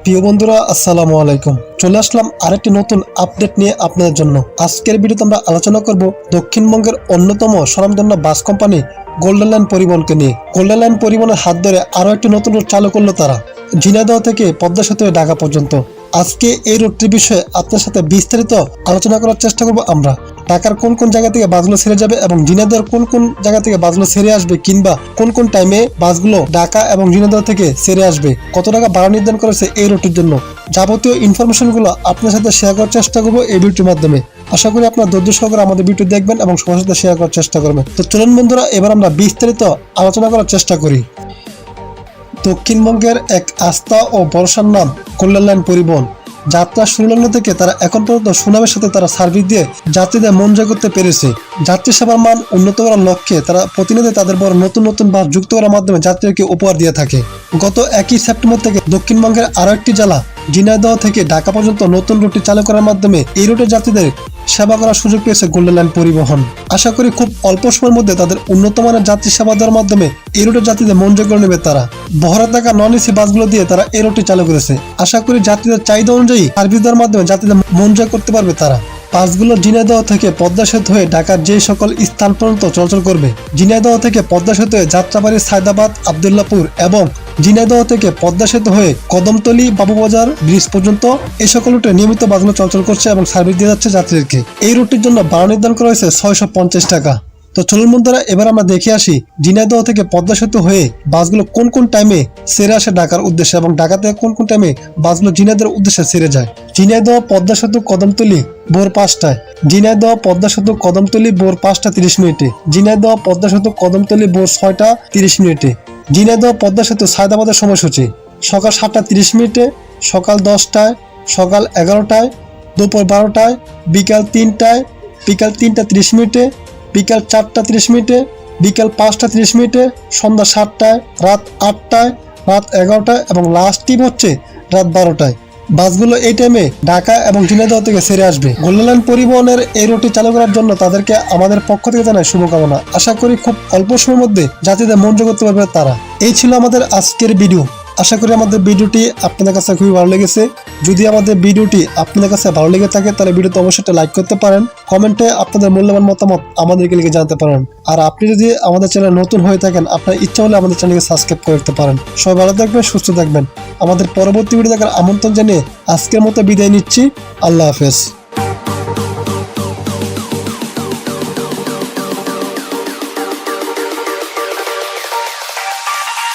প্রিয় বন্ধুরা, আসসালামু আলাইকুম। চলে আসলাম আরেকটি নতুন আপডেট নিয়ে আপনাদের জন্য। আজকের ভিডিওতে আমরা আলোচনা করব দক্ষিণবঙ্গের অন্যতম স্বনামধন্য বাস কোম্পানি গোল্ডেন লাইন পরিবহনকে নিয়ে। গোল্ডেন লাইন পরিবহনের হাত ধরে আরও একটি নতুন রুট চালু করলো তারা, ঝিনাইদহ থেকে পদ্মা সেতু হয়ে ঢাকা পর্যন্ত। আজকে এই রুটটির বিষয়ে আপনার সাথে বিস্তারিত আলোচনা করার চেষ্টা করব আমরা। ঢাকার কোন কোন জায়গা থেকে বাসগুলো ছেড়ে যাবে এবং ঝিনাইদহের কোন কোন জায়গা থেকে বাসগুলো ছেড়ে আসবে, কিংবা কোন কোন টাইমে বাসগুলো ঢাকা এবং ঝিনাইদহ থেকে ছেড়ে আসবে, কত টাকা ভাড়া নির্ধারণ করেছে এই রুটের জন্য, যাবতীয় ইনফরমেশনগুলো আপনার সাথে শেয়ার করার চেষ্টা করবো এই ভিডিওর মাধ্যমে। আশা করি আপনার ধৈর্য সহকারে আমাদের ভিডিও দেখবেন এবং সবার সাথে শেয়ার করার চেষ্টা করবেন। তো চলুন বন্ধুরা, এবার আমরা বিস্তারিত আলোচনা করার চেষ্টা করি। দক্ষিণবঙ্গের এক আস্থা ও ভরসার নাম গোল্ডেন লাইন পরিবহন। যাত্রা শুরুলগ্ন থেকে তারা এখন পর্যন্ত সুনামের সাথে তারা সার্ভিস দিয়ে যাত্রীদের মন জয় করতে পেরেছে। যাত্রী সেবার মান উন্নত করার লক্ষ্যে তারা প্রতিনিয়ত তাদের বড় নতুন নতুন বাস যুক্ত করার মাধ্যমে যাত্রীদেরকে উপহার দিয়ে থাকে। গত 1 সেপ্টেম্বর থেকে দক্ষিণবঙ্গের আরো একটি জেলা ঝিনাইদহ থেকে ঢাকা পর্যন্ত নতুন রুটটি চালু করার মাধ্যমে এই রুটের যাত্রীদের সেবা করার সুযোগ পেয়েছে গোল্ডেন লাইন পরিবহন। আশা করি খুব অল্প সময়ের মধ্যে তাদের উন্নত মানের যাত্রী সেবা দেওয়ার মাধ্যমে এই রুটের যাত্রীদের মন জয় করে নেবে তারা। বহরে থাকা নন এসি বাসগুলো দিয়ে তারা এই রুটটি চালু করেছে। আশা করি যাত্রীদের চাহিদা অনুযায়ী সার্ভিস দেওয়ার মাধ্যমে যাত্রীদের মন জয় করতে পারবে তারা। বাসগুলো ঝিনাইদহ থেকে পদ্মা সেতু হয়ে ঢাকার যে সকল স্থান পর্যন্ত চলাচল করবে। ঝিনাইদহ থেকে পদ্মা সেতু হয়ে যাত্রাবাড়ি, সায়দাবাদ, আবদুল্লাপুর এবং ঝিনাইদহ থেকে পদ্মা সেতু হয়ে কদমতলী, বাবুবাজার ব্রিজ পর্যন্ত এই সকল রুটে নিয়মিত বাসগুলো চলাচল করছে এবং সার্ভিস দিয়ে যাচ্ছে যাত্রীদেরকে। এই রুটটির জন্য ভাড়া নির্ধারণ করা হয়েছে 650 টাকা। তো চলুন বন্ধুরা, এবার আমরা দেখে আসি ঝিনাইদহ থেকে পদ্মা সেতু হয়ে বাসগুলো কোন কোন টাইমে ছেড়ে আসে ঢাকার উদ্দেশ্যে এবং ঢাকা থেকে কোন কোন টাইমে বাসগুলো ঝিনাইদহের উদ্দেশ্যে ছেড়ে যায়। ঝিনাইদহ পদ্মা সেতু কদমতলী ভোর 5টায়, ঝিনাইদহ পদ্মা সেতু কদমতলী ভোর 5টা 30 মিনিটে, ঝিনাইদহ পদ্মা সেতু কদমতলী ভোর 6টা 30 মিনিটে। ঝিনাইদহ পদ্মা সেতু সায়দাবাদের সময়সূচি সকাল 7টা 30 মিনিটে, সকাল 10টায়, সকাল 11টায়, দুপুর 12টায়, বিকাল 3টায়, বিকাল 3টা 30 মিনিটে, বিকাল 4টা 30 মিনিটে, বিকাল 5টা 30 মিনিটে, সন্ধ্যা 7টায়, রাত 8টায়, রাত 11টায় এবং লাস্ট টিপ হচ্ছে রাত 12টায়। বাসগুলো এই টাইমে ঢাকা এবং ঝিনাইদহ থেকে ছেড়ে আসবে। গোল্ডেন লাইন পরিবহনের এই রুটটি চালু করার জন্য তাদেরকে আমাদের পক্ষ থেকে জানাই শুভকামনা। আশা করি খুব অল্প সময়ের মধ্যে যাত্রীদের মন জয় করতে পারবে তারা। এই ছিল আমাদের আজকের ভিডিও। আশা করি আমাদের ভিডিওটি আপনাদের কাছে খুবই ভালো লেগেছে। যদি আমাদের ভিডিওটি আপনাদের কাছে ভালো লেগে থাকে তাহলে ভিডিওতে অবশ্যই একটা লাইক করতে পারেন, কমেন্টে আপনাদের মূল্যবান মতামত আমাদেরকে লিখে জানাতে পারেন। আর আপনি যদি আমাদের চ্যানেল নতুন হয়ে থাকেন, আপনার ইচ্ছা হলে আমাদের চ্যানেলকে সাবস্ক্রাইব করতে পারেন। সবাই ভালো থাকবেন, সুস্থ থাকবেন। আমাদের পরবর্তী ভিডিও দেখার আমন্ত্রণ জানিয়ে আজকের মতো বিদায় নিচ্ছি। আল্লাহ হাফেজ।